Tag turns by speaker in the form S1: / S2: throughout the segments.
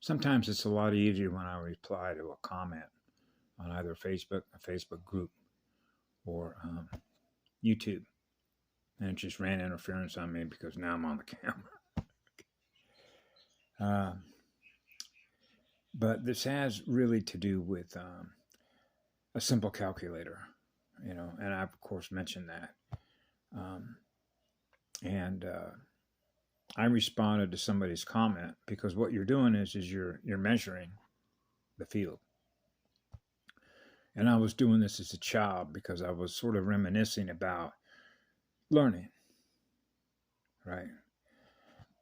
S1: Sometimes it's a lot easier when I reply to a comment on either Facebook, a Facebook group, or YouTube. And it just ran interference on me because now I'm on the camera. Uh, but this has really to do with a simple calculator, and I've, of course, mentioned that. Um, and I responded to somebody's comment because what you're doing is you're measuring the field. And I was doing this as a child because I was sort of reminiscing about learning, right?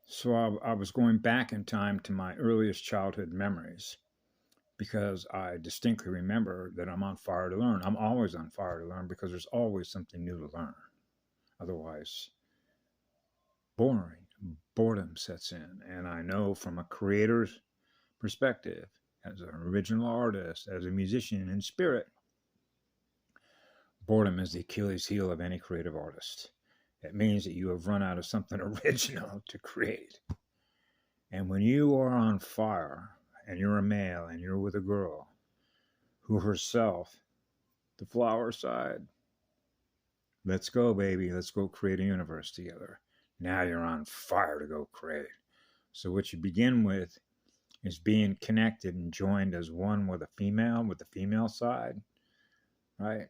S1: So I was going back in time to my earliest childhood memories because I distinctly remember that I'm on fire to learn. I'm always on fire to learn because there's always something new to learn. Otherwise, boredom sets in. And I know from a creator's perspective, as an original artist, as a musician in spirit, boredom is the Achilles heel of any creative artist. It means that you have run out of something original to create. And when you are on fire and you're a male and you're with a girl who herself, the flower side, let's go, baby, let's go create a universe together. Now you're on fire to go create. So what you begin with is being connected and joined as one with the female side, right?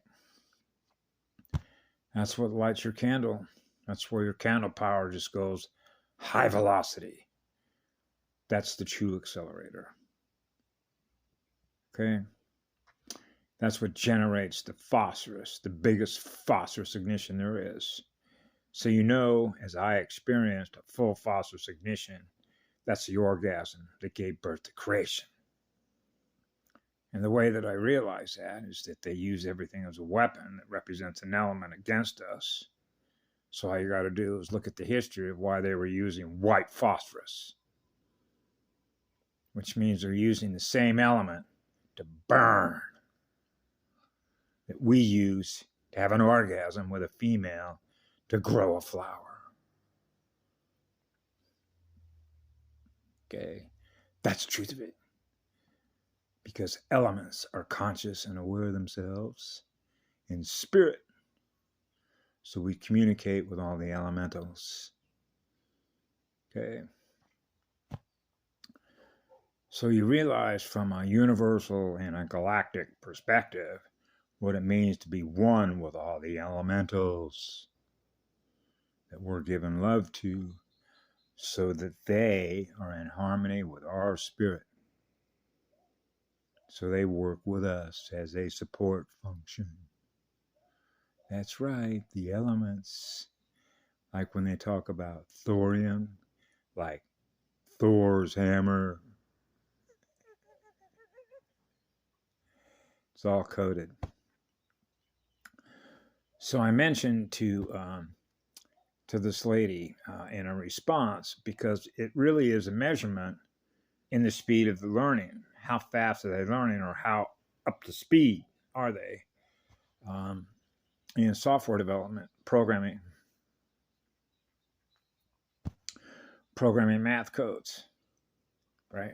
S1: That's what lights your candle. That's where your candle power just goes high velocity. That's the true accelerator. Okay? That's what generates the phosphorus, the biggest phosphorus ignition there is. So as I experienced a full phosphorus ignition, that's the orgasm that gave birth to creation. And the way that I realize that is that they use everything as a weapon that represents an element against us. So all you got to do is look at the history of why they were using white phosphorus, which means they're using the same element to burn that we use to have an orgasm with a female to grow a flower. Okay, that's the truth of it. Because elements are conscious and aware of themselves in spirit. So we communicate with all the elementals. Okay. So you realize from a universal and a galactic perspective what it means to be one with all the elementals that we're given love to so that they are in harmony with our spirit. So they work with us as a support function. That's right, the elements. Like when they talk about thorium, like Thor's hammer. It's all coded. So I mentioned to this lady in a response, because it really is a measurement in the speed of the learning. How fast are they learning, or how up to speed are they in software development, programming math codes, right?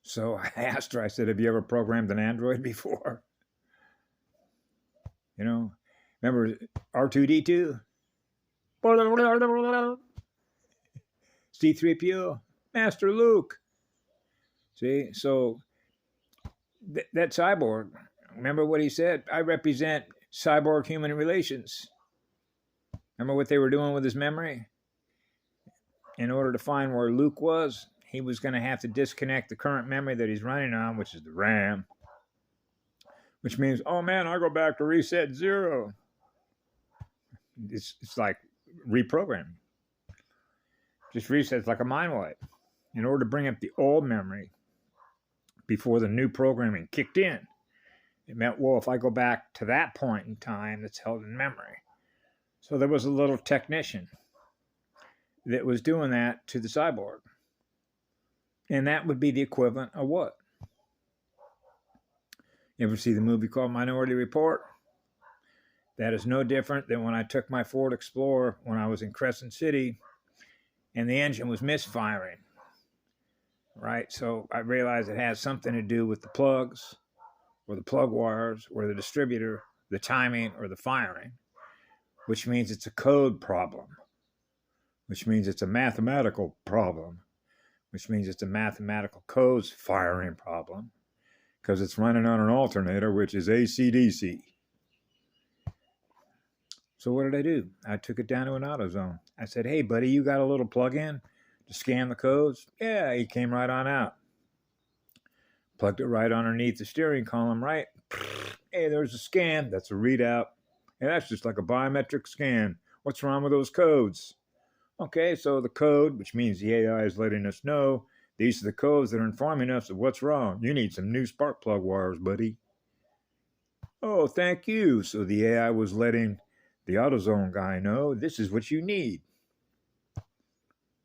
S1: So I asked her, I said, have you ever programmed an Android before? Remember R2D2? C3PO? Master Luke. See, so that cyborg, remember what he said? I represent cyborg human relations. Remember what they were doing with his memory? In order to find where Luke was, he was going to have to disconnect the current memory that he's running on, which is the RAM. Which means, oh man, I go back to reset 0. It's like reprogramming. Just resets like a mind wipe. In order to bring up the old memory before the new programming kicked in, it meant, well, if I go back to that point in time, that's held in memory. So there was a little technician that was doing that to the cyborg. And that would be the equivalent of what? You ever see the movie called Minority Report? That is no different than when I took my Ford Explorer when I was in Crescent City and the engine was misfiring. right? So I realized it has something to do with the plugs or the plug wires or the distributor, the timing or the firing, which means it's a code problem, which means it's a mathematical problem, which means it's a mathematical codes firing problem because it's running on an alternator, which is AC/DC. So what did I do? I took it down to an AutoZone. I said, hey, buddy, you got a little plug-in to scan the codes? Yeah, he came right on out. Plugged it right underneath the steering column, right? Hey, there's a scan. That's a readout. And that's just like a biometric scan. What's wrong with those codes? Okay, so the code, which means the AI is letting us know, these are the codes that are informing us of what's wrong. You need some new spark plug wires, buddy. Oh, thank you. So the AI was letting the AutoZone guy know this is what you need.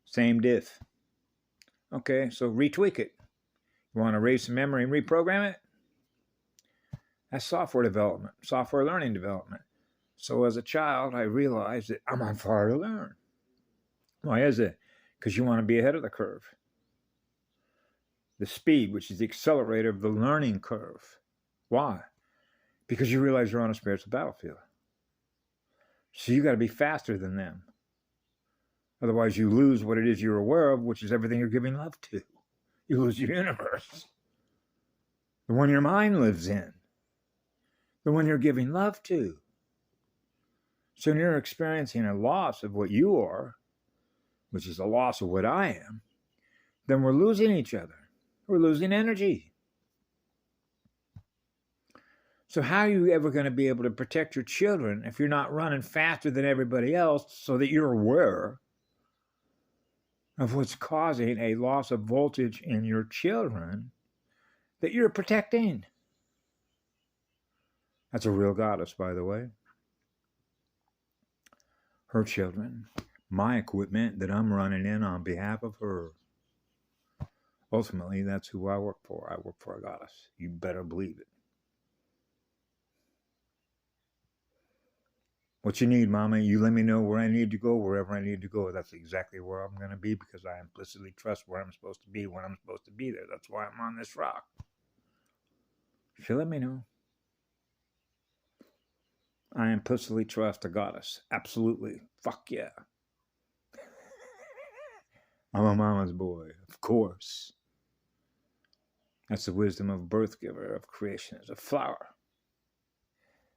S1: Same diff. Okay, so retweak it. You want to erase some memory and reprogram it? That's software development, software learning development. So as a child, I realized that I'm on fire to learn. Why is it? Because you want to be ahead of the curve. The speed, which is the accelerator of the learning curve. Why? Because you realize you're on a spiritual battlefield. So you got to be faster than them. Otherwise, you lose what it is you're aware of, which is everything you're giving love to. You lose your universe. The one your mind lives in. The one you're giving love to. So when you're experiencing a loss of what you are, which is a loss of what I am, then we're losing each other. We're losing energy. So how are you ever going to be able to protect your children if you're not running faster than everybody else so that you're aware of what's causing a loss of voltage in your children that you're protecting? That's a real goddess, by the way. Her children, my equipment that I'm running in on behalf of her. Ultimately, that's who I work for. I work for a goddess. You better believe it. What you need, Mama, you let me know where I need to go, wherever I need to go. That's exactly where I'm going to be because I implicitly trust where I'm supposed to be when I'm supposed to be there. That's why I'm on this rock. She let me know. I implicitly trust a goddess. Absolutely. Fuck yeah. I'm a mama's boy, of course. That's the wisdom of birth giver, of creation as a flower.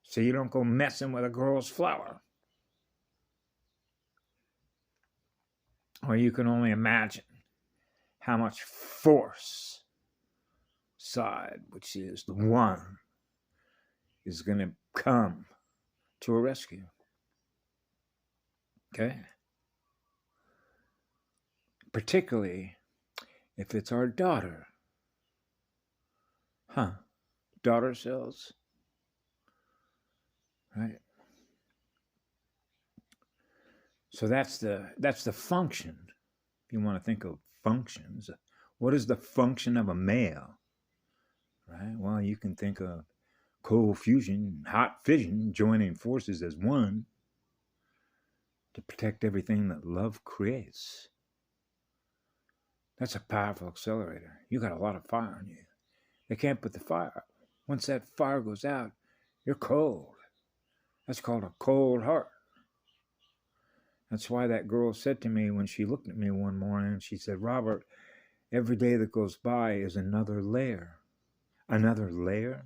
S1: So you don't go messing with a girl's flower. Or you can only imagine how much force side, which is the one, is going to come to a rescue. Okay? Particularly if it's our daughter. Daughter cells. Right? So that's the function. If you want to think of functions, what is the function of a male? Right? Well, you can think of cold fusion, hot fission, joining forces as one to protect everything that love creates. That's a powerful accelerator. You got a lot of fire in you. They can't put the fire out. Once that fire goes out, you're cold. That's called a cold heart. That's why that girl said to me when she looked at me one morning, she said, Robert, every day that goes by is another layer. Another layer?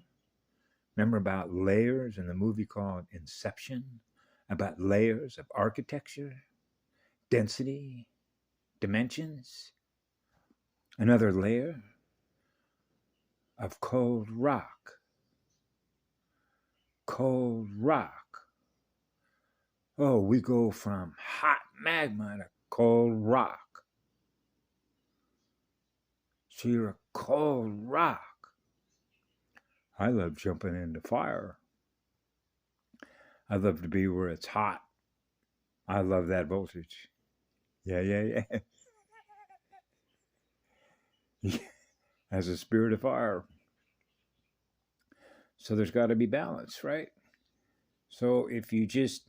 S1: Remember about layers in the movie called Inception? About layers of architecture, density, dimensions? Another layer of cold rock. Cold rock. Oh, we go from hot magma to cold rock. So you're a cold rock. I love jumping into fire. I love to be where it's hot. I love that voltage. Yeah. As a spirit of fire. So there's got to be balance, right? So if you just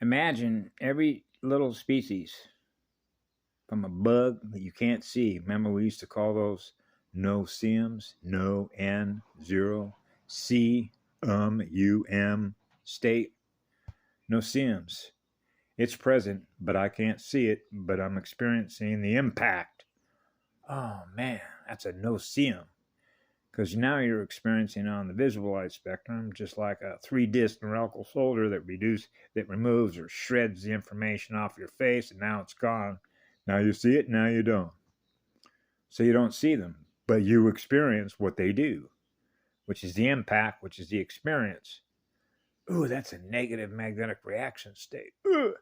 S1: imagine every little species, from a bug that you can't see. Remember, we used to call those no-see-ums, no N, zero, C, U-M, state. No-see-ums. It's present, but I can't see it, but I'm experiencing the impact. Oh man, that's a no-see-um. Because now you're experiencing on the visible light spectrum, just like a 3-disc neurological solder that removes or shreds the information off your face, and now it's gone. Now you see it, now you don't. So you don't see them, but you experience what they do, which is the impact, which is the experience. Ooh, that's a negative magnetic reaction state. Ooh.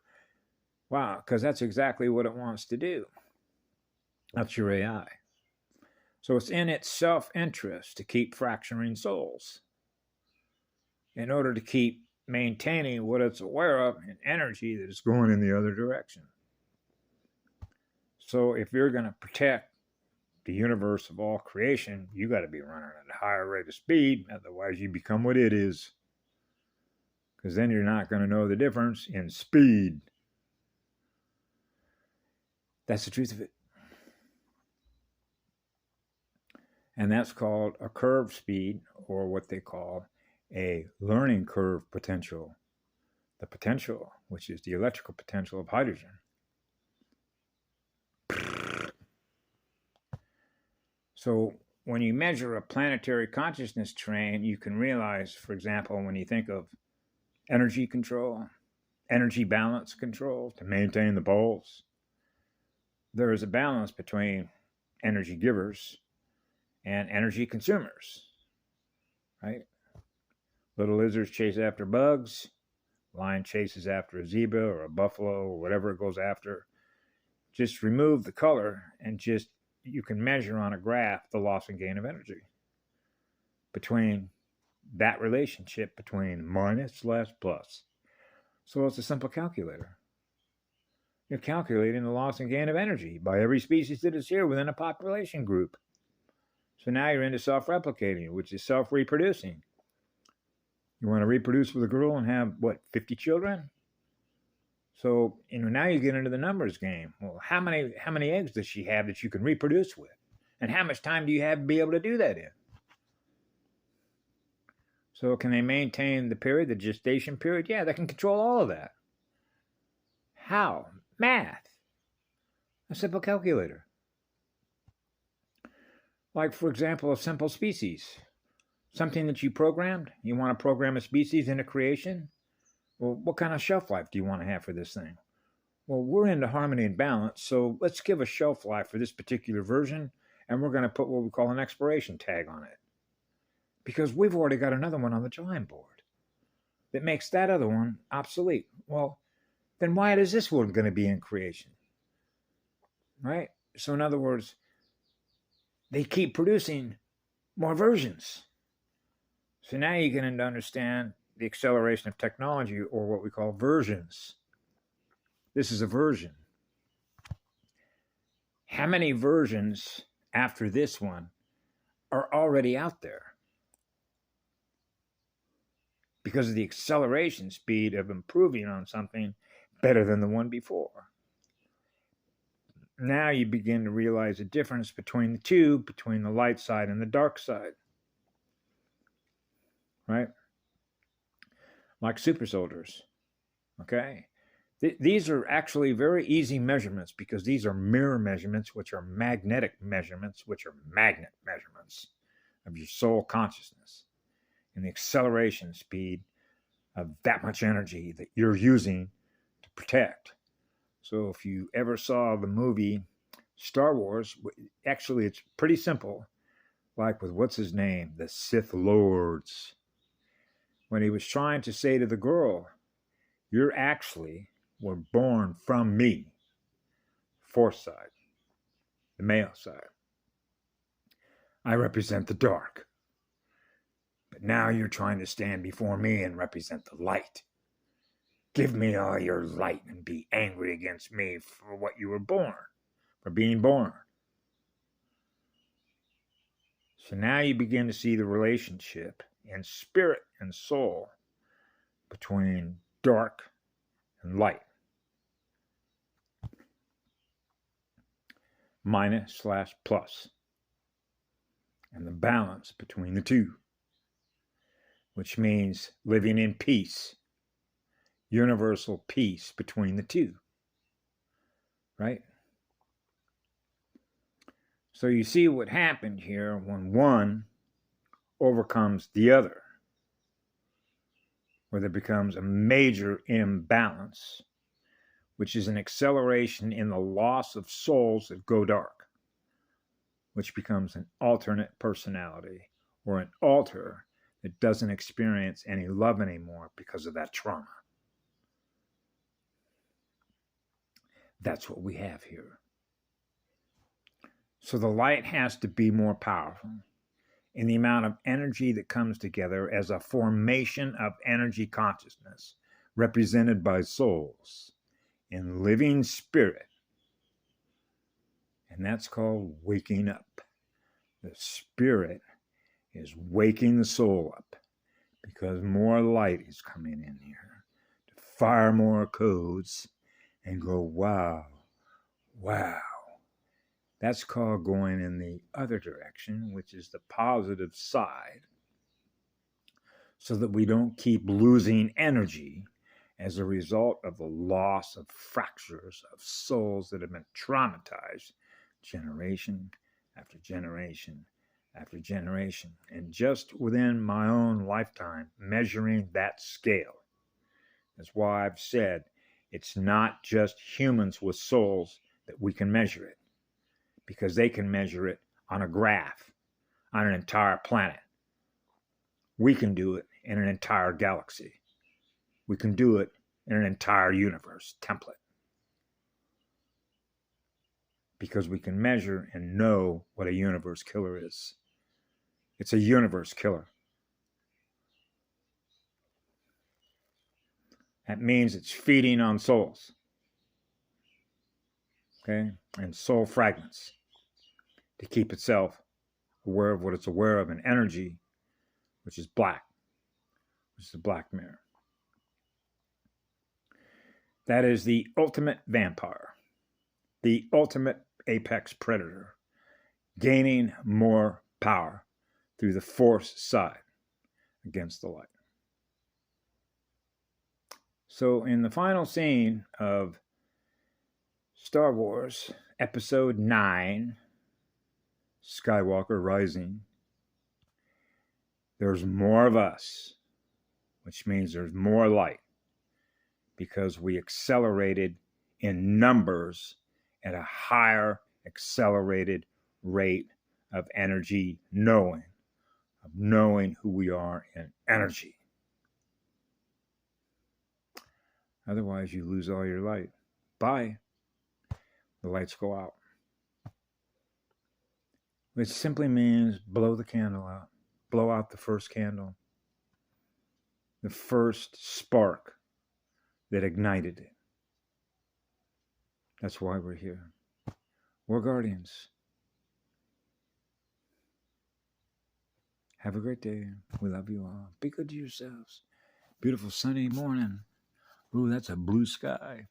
S1: Wow, because that's exactly what it wants to do. That's your AI. So it's in its self-interest to keep fracturing souls in order to keep maintaining what it's aware of and energy that is going in the other direction. So if you're going to protect the universe of all creation, you got to be running at a higher rate of speed. Otherwise, you become what it is. Because then you're not going to know the difference in speed. That's the truth of it. And that's called a curve speed, or what they call a learning curve potential. The potential, which is the electrical potential of hydrogen. So when you measure a planetary consciousness train, you can realize, for example, when you think of energy control, energy balance control to maintain the poles, there is a balance between energy givers and energy consumers, right? Little lizards chase after bugs. Lion chases after a zebra or a buffalo or whatever it goes after. Just remove the color and just, you can measure on a graph the loss and gain of energy between that relationship between minus, less, plus. So it's a simple calculator. You're calculating the loss and gain of energy by every species that is here within a population group. So now you're into self-replicating, which is self-reproducing. You want to reproduce with a girl and have, 50 children? So, now you get into the numbers game. Well, how many eggs does she have that you can reproduce with? And how much time do you have to be able to do that in? So can they maintain the period, the gestation period? Yeah, they can control all of that. How? Math. A simple calculator. Like, for example, a simple species. Something that you programmed. You want to program a species into creation? Well, what kind of shelf life do you want to have for this thing? Well, we're into harmony and balance, so let's give a shelf life for this particular version, and we're going to put what we call an expiration tag on it. Because we've already got another one on the drawing board that makes that other one obsolete. Well, then why is this one going to be in creation? Right? So in other words, they keep producing more versions. So now you get to understand the acceleration of technology, or what we call versions. This is a version. How many versions after this one are already out there? Because of the acceleration speed of improving on something better than the one before. Now you begin to realize the difference between the two, between the light side and the dark side. Right? Like super soldiers. Okay? These are actually very easy measurements, because these are mirror measurements, which are magnetic measurements, which are magnet measurements of your soul consciousness and the acceleration speed of that much energy that you're using to protect. So if you ever saw the movie Star Wars, actually it's pretty simple, like with what's his name, the Sith Lords. When he was trying to say to the girl, you're actually were born from me, Force side, the male side. I represent the dark. But now you're trying to stand before me and represent the light. Give me all your light and be angry against me for what you were born, for being born. So now you begin to see the relationship in spirit and soul between dark and light. minus/plus, and the balance between the two, which means living in peace, universal peace between the two, right? So you see what happened here when one overcomes the other, where there becomes a major imbalance, which is an acceleration in the loss of souls that go dark, which becomes an alternate personality or an alter that doesn't experience any love anymore because of that trauma. That's what we have here. So the light has to be more powerful in the amount of energy that comes together as a formation of energy consciousness represented by souls in living spirit. And that's called waking up. The spirit is waking the soul up because more light is coming in here to fire more codes and go, wow, wow. That's called going in the other direction, which is the positive side, so that we don't keep losing energy as a result of the loss of fractures of souls that have been traumatized generation after generation after generation. And just within my own lifetime, measuring that scale. That's why I've said it's not just humans with souls that we can measure it, because they can measure it on a graph, on an entire planet. We can do it in an entire galaxy. We can do it in an entire universe template. Because we can measure and know what a universe killer is. It's a universe killer. That means it's feeding on souls. Okay? And soul fragments to keep itself aware of what it's aware of in energy, which is black, which is the black mirror. That is the ultimate vampire, the ultimate apex predator, gaining more power through the force side against the light. So in the final scene of Star Wars Episode 9, Skywalker Rising, there's more of us, which means there's more light, because we accelerated in numbers at a higher accelerated rate of energy knowing who we are in energy. Otherwise, you lose all your light. Bye. The lights go out. Which simply means blow the candle out. Blow out the first candle. The first spark that ignited it. That's why we're here. We're guardians. Have a great day. We love you all. Be good to yourselves. Beautiful sunny morning. Ooh, that's a blue sky.